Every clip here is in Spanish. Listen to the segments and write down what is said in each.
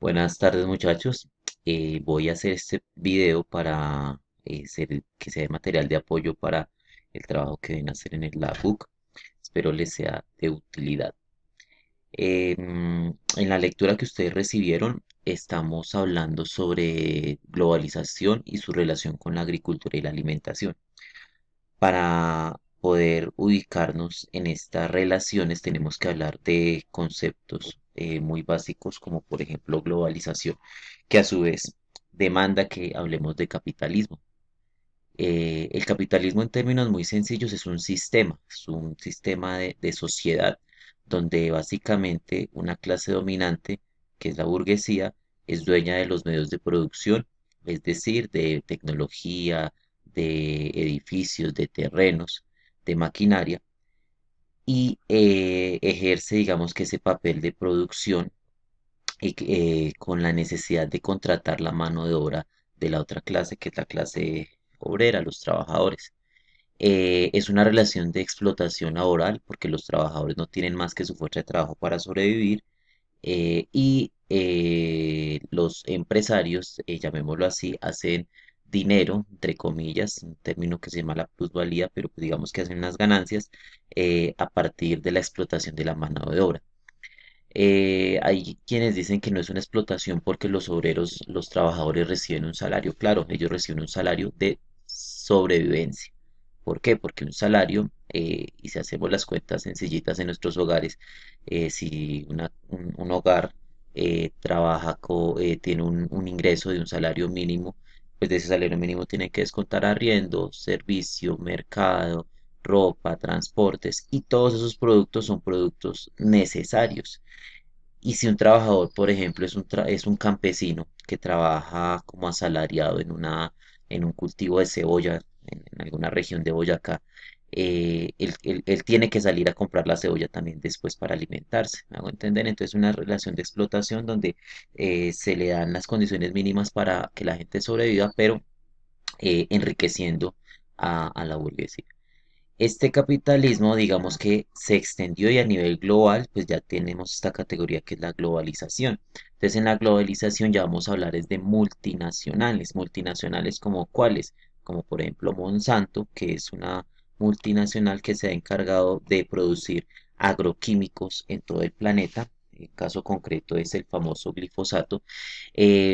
Buenas tardes muchachos. Voy a hacer este video para que sea material de apoyo para el trabajo que deben hacer en el Labbook. Espero les sea de utilidad. En la lectura que ustedes recibieron, estamos hablando sobre globalización y su relación con la agricultura y la alimentación. Para poder ubicarnos en estas relaciones tenemos que hablar de conceptos muy básicos como por ejemplo globalización, que a su vez demanda que hablemos de capitalismo. El capitalismo en términos muy sencillos es un sistema de sociedad donde básicamente una clase dominante, que es la burguesía, es dueña de los medios de producción, es decir, de tecnología, de edificios, de terrenos, de maquinaria, y ejerce, digamos que ese papel de producción con la necesidad de contratar la mano de obra de la otra clase, que es la clase obrera, los trabajadores. Es una relación de explotación laboral porque los trabajadores no tienen más que su fuerza de trabajo para sobrevivir y los empresarios, llamémoslo así, hacen dinero, entre comillas, un término que se llama la plusvalía, pero pues digamos que hacen unas ganancias a partir de la explotación de la mano de obra. Hay quienes dicen que no es una explotación porque los obreros, los trabajadores reciben un salario. Claro, ellos reciben un salario de sobrevivencia. ¿Por qué? Porque un salario, y si hacemos las cuentas sencillitas en nuestros hogares, si un hogar tiene un ingreso de un salario mínimo, pues de ese salario mínimo tiene que descontar arriendo, servicio, mercado, ropa, transportes, y todos esos productos son productos necesarios. Y si un trabajador, por ejemplo, es un campesino que trabaja como asalariado en un cultivo de cebolla en alguna región de Boyacá, él tiene que salir a comprar la cebolla también después para alimentarse. ¿Me hago entender? Entonces, una relación de explotación donde se le dan las condiciones mínimas para que la gente sobreviva, pero enriqueciendo a la burguesía. Este capitalismo, digamos que se extendió y a nivel global, pues ya tenemos esta categoría que es la globalización. Entonces, en la globalización ya vamos a hablar es de multinacionales, multinacionales como cuáles, como por ejemplo Monsanto, que es una multinacional que se ha encargado de producir agroquímicos en todo el planeta. El caso concreto es el famoso glifosato.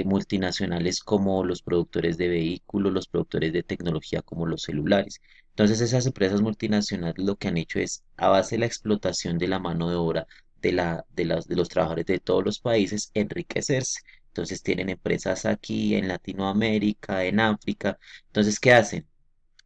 Multinacionales como los productores de vehículos, los productores de tecnología como los celulares. Entonces esas empresas multinacionales lo que han hecho es, a base de la explotación de la mano de obra de los trabajadores de todos los países, enriquecerse. Entonces tienen empresas aquí en Latinoamérica, en África. Entonces, ¿qué hacen?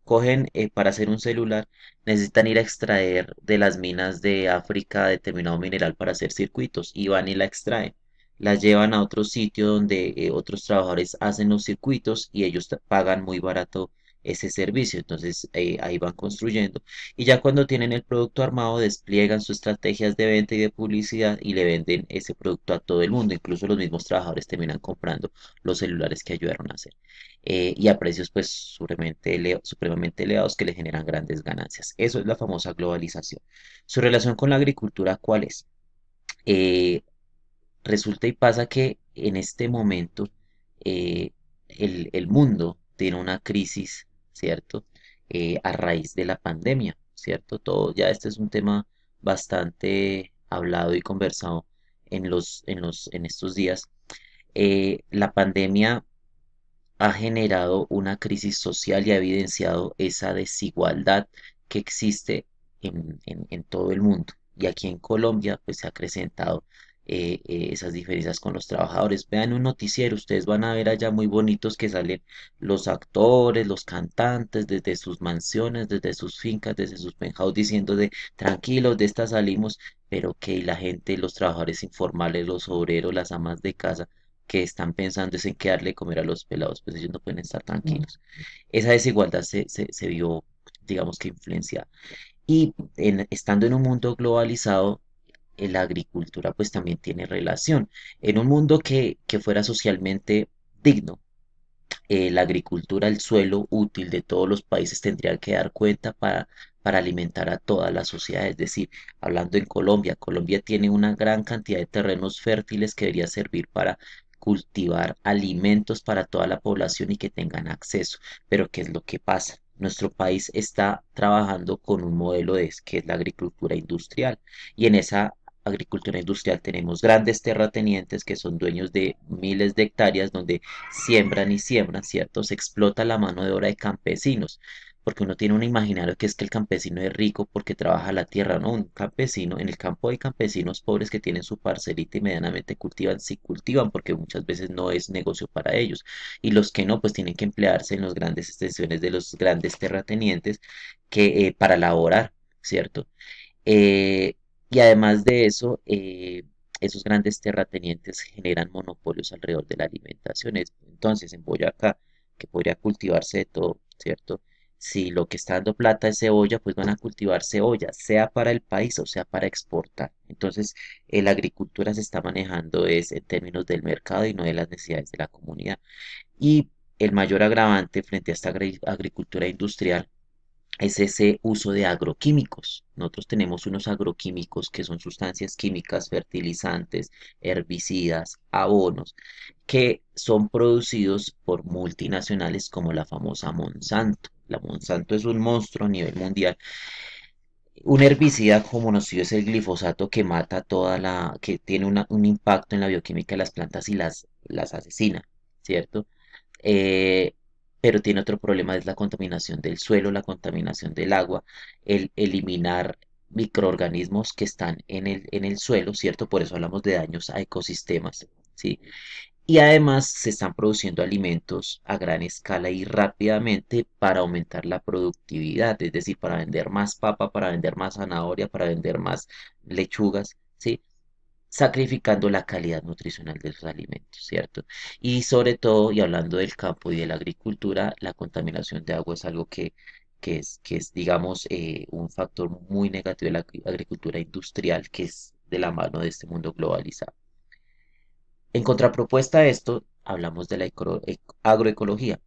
Cogen para hacer un celular, necesitan ir a extraer de las minas de África determinado mineral para hacer circuitos y van y la extraen. Las llevan a otro sitio donde otros trabajadores hacen los circuitos y ellos pagan muy barato ese servicio. Entonces ahí van construyendo y ya cuando tienen el producto armado despliegan sus estrategias de venta y de publicidad y le venden ese producto a todo el mundo. Incluso los mismos trabajadores terminan comprando los celulares que ayudaron a hacer y a precios pues supremamente elevados que le generan grandes ganancias. Eso es la famosa globalización. Su relación con la agricultura, ¿cuál es? Eh, Resulta y pasa que en este momento eh, el mundo tiene una crisis, ¿cierto? A raíz de la pandemia, ¿cierto? Todo, ya este es un tema bastante hablado y conversado en estos días. La pandemia ha generado una crisis social y ha evidenciado esa desigualdad que existe en todo el mundo. Y aquí en Colombia, pues se ha acrecentado esas diferencias con los trabajadores. Vean un noticiero, ustedes van a ver allá muy bonitos que salen los actores, los cantantes, desde sus mansiones, desde sus fincas, desde sus penthouse, diciendo de tranquilos, de esta salimos, pero que la gente, los trabajadores informales, los obreros, las amas de casa, que están pensando es en qué darle de comer a los pelados, pues ellos no pueden estar tranquilos. Esa desigualdad se vio, digamos que influenciada. Y estando en un mundo globalizado, la agricultura pues también tiene relación. En un mundo que fuera socialmente digno, la agricultura, el suelo útil de todos los países tendría que dar cuenta para alimentar a toda la sociedad. Es decir, hablando en Colombia, Colombia tiene una gran cantidad de terrenos fértiles que debería servir para cultivar alimentos para toda la población y que tengan acceso. Pero ¿qué es lo que pasa? Nuestro país está trabajando con un modelo que es la agricultura industrial y en esa agricultura industrial tenemos grandes terratenientes que son dueños de miles de hectáreas donde siembran y siembran, ¿cierto? Se explota la mano de obra de campesinos, porque uno tiene un imaginario que es que el campesino es rico porque trabaja la tierra, ¿no? Un campesino, en el campo hay campesinos pobres que tienen su parcelita y medianamente cultivan, sí cultivan, porque muchas veces no es negocio para ellos, y los que no, pues tienen que emplearse en las grandes extensiones de los grandes terratenientes para laborar, ¿cierto? Eh, y además de eso, esos grandes terratenientes generan monopolios alrededor de la alimentación. Entonces, en Boyacá, que podría cultivarse de todo, ¿cierto? Si lo que está dando plata es cebolla, pues van a cultivar cebolla, sea para el país o sea para exportar. Entonces, la agricultura se está manejando es en términos del mercado y no de las necesidades de la comunidad. Y el mayor agravante frente a esta agricultura industrial es ese uso de agroquímicos. Nosotros tenemos unos agroquímicos que son sustancias químicas, fertilizantes, herbicidas, abonos, que son producidos por multinacionales como la famosa Monsanto. La Monsanto es un monstruo a nivel mundial. Un herbicida como conocido es el glifosato que mata que tiene un impacto en la bioquímica de las plantas y las asesina, ¿cierto? eh, pero tiene otro problema, es la contaminación del suelo, la contaminación del agua, el eliminar microorganismos que están en el suelo, ¿cierto? Por eso hablamos de daños a ecosistemas, ¿sí? Y además se están produciendo alimentos a gran escala y rápidamente para aumentar la productividad, es decir, para vender más papa, para vender más zanahoria, para vender más lechugas, ¿sí? Sacrificando la calidad nutricional de los alimentos, ¿cierto? Y sobre todo, y hablando del campo y de la agricultura, la contaminación de agua es algo que es, digamos, un factor muy negativo de la agricultura industrial, que es de la mano de este mundo globalizado. En contrapropuesta a esto, hablamos de la agroecología,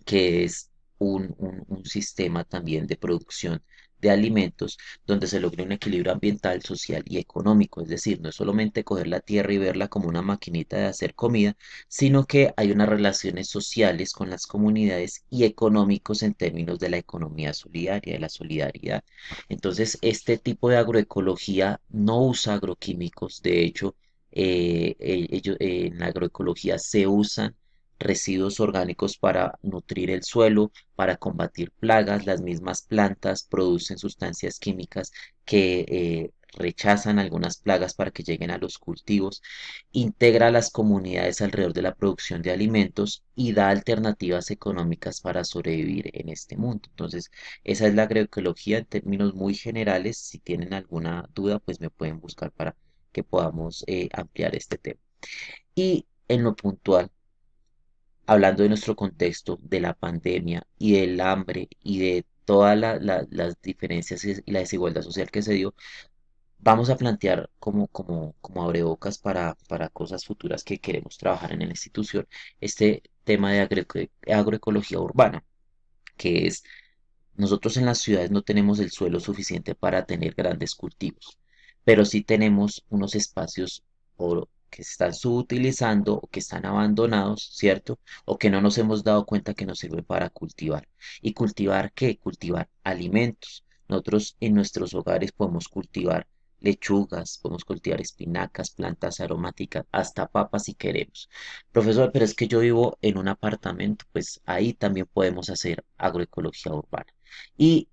que es un sistema también de producción de alimentos donde se logra un equilibrio ambiental, social y económico. Es decir, no es solamente coger la tierra y verla como una maquinita de hacer comida, sino que hay unas relaciones sociales con las comunidades y económicos en términos de la economía solidaria, de la solidaridad. Entonces, este tipo de agroecología no usa agroquímicos. De hecho, en la agroecología se usan residuos orgánicos para nutrir el suelo, para combatir plagas. Las mismas plantas producen sustancias químicas que rechazan algunas plagas para que lleguen a los cultivos, integra a las comunidades alrededor de la producción de alimentos y da alternativas económicas para sobrevivir en este mundo. Entonces, esa es la agroecología en términos muy generales. Si tienen alguna duda, pues me pueden buscar para que podamos ampliar este tema. Y en lo puntual, hablando de nuestro contexto, de la pandemia y del hambre y de todas las diferencias y la desigualdad social que se dio, vamos a plantear como abrebocas para cosas futuras que queremos trabajar en la institución, este tema de agroecología urbana, que es nosotros en las ciudades no tenemos el suelo suficiente para tener grandes cultivos, pero sí tenemos unos espacios que se están subutilizando o que están abandonados, ¿cierto? O que no nos hemos dado cuenta que nos sirven para cultivar. ¿Y cultivar qué? Cultivar alimentos. Nosotros en nuestros hogares podemos cultivar lechugas, podemos cultivar espinacas, plantas aromáticas, hasta papas si queremos. Profesor, pero es que yo vivo en un apartamento, pues ahí también podemos hacer agroecología urbana. Y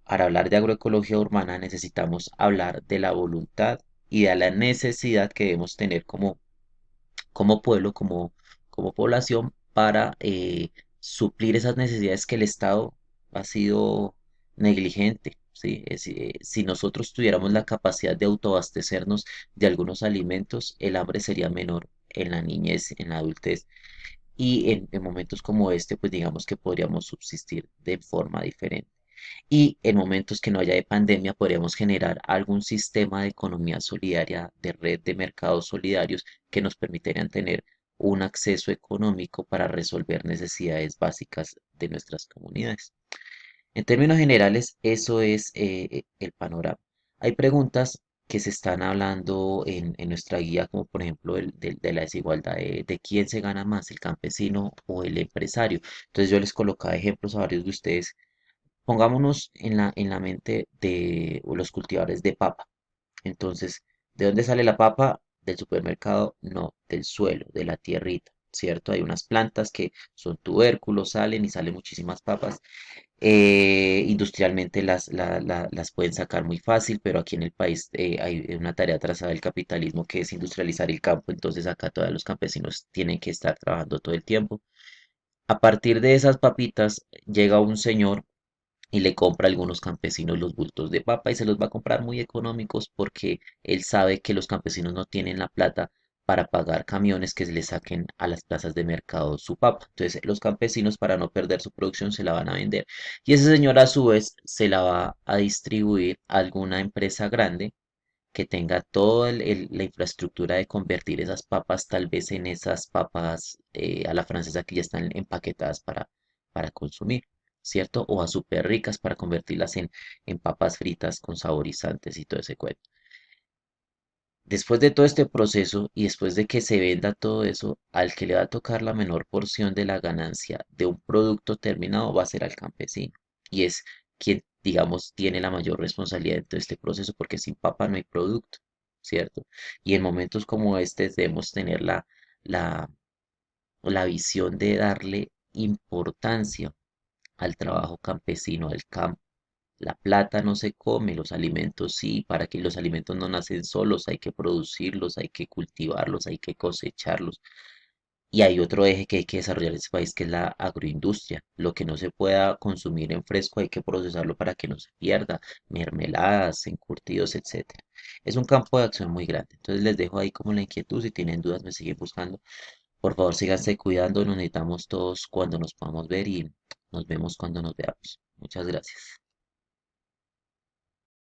para hablar de agroecología urbana necesitamos hablar de la voluntad y de la necesidad que debemos tener como pueblo, como población, para suplir esas necesidades que el Estado ha sido negligente. ¿Sí? Si nosotros tuviéramos la capacidad de autoabastecernos de algunos alimentos, el hambre sería menor en la niñez, en la adultez. Y en momentos como este, pues digamos que podríamos subsistir de forma diferente. Y en momentos que no haya de pandemia, podríamos generar algún sistema de economía solidaria, de red de mercados solidarios que nos permitirían tener un acceso económico para resolver necesidades básicas de nuestras comunidades. En términos generales, eso es el panorama. Hay preguntas que se están hablando en nuestra guía, como por ejemplo de la desigualdad de quién se gana más, el campesino o el empresario. Entonces yo les colocaba ejemplos a varios de ustedes. Pongámonos en la mente de los cultivadores de papa. Entonces, ¿de dónde sale la papa? Del supermercado, no, del suelo, de la tierrita, ¿cierto? Hay unas plantas que son tubérculos, salen y salen muchísimas papas. Industrialmente las pueden sacar muy fácil, pero aquí en el país hay una tarea trazada del capitalismo que es industrializar el campo, entonces acá todos los campesinos tienen que estar trabajando todo el tiempo. A partir de esas papitas llega un señor y le compra a algunos campesinos los bultos de papa y se los va a comprar muy económicos porque él sabe que los campesinos no tienen la plata para pagar camiones que se le saquen a las plazas de mercado su papa. Entonces los campesinos para no perder su producción se la van a vender y ese señor a su vez se la va a distribuir a alguna empresa grande que tenga toda la infraestructura de convertir esas papas tal vez en esas papas a la francesa que ya están empaquetadas para consumir, ¿cierto? O a súper ricas para convertirlas en papas fritas con saborizantes y todo ese cuento. Después de todo este proceso y después de que se venda todo eso, al que le va a tocar la menor porción de la ganancia de un producto terminado va a ser al campesino. Y es quien, digamos, tiene la mayor responsabilidad en todo este proceso porque sin papa no hay producto, ¿cierto? Y en momentos como este debemos tener la, la visión de darle importancia al trabajo campesino, al campo. La plata no se come, los alimentos sí, para que los alimentos no nacen solos, hay que producirlos, hay que cultivarlos, hay que cosecharlos. Y hay otro eje que hay que desarrollar en este país, que es la agroindustria. Lo que no se pueda consumir en fresco hay que procesarlo para que no se pierda. Mermeladas, encurtidos, etcétera. Es un campo de acción muy grande. Entonces les dejo ahí como la inquietud. Si tienen dudas, me siguen buscando. Por favor, síganse cuidando. Nos necesitamos todos cuando nos podamos ver y nos vemos cuando nos veamos. Muchas gracias.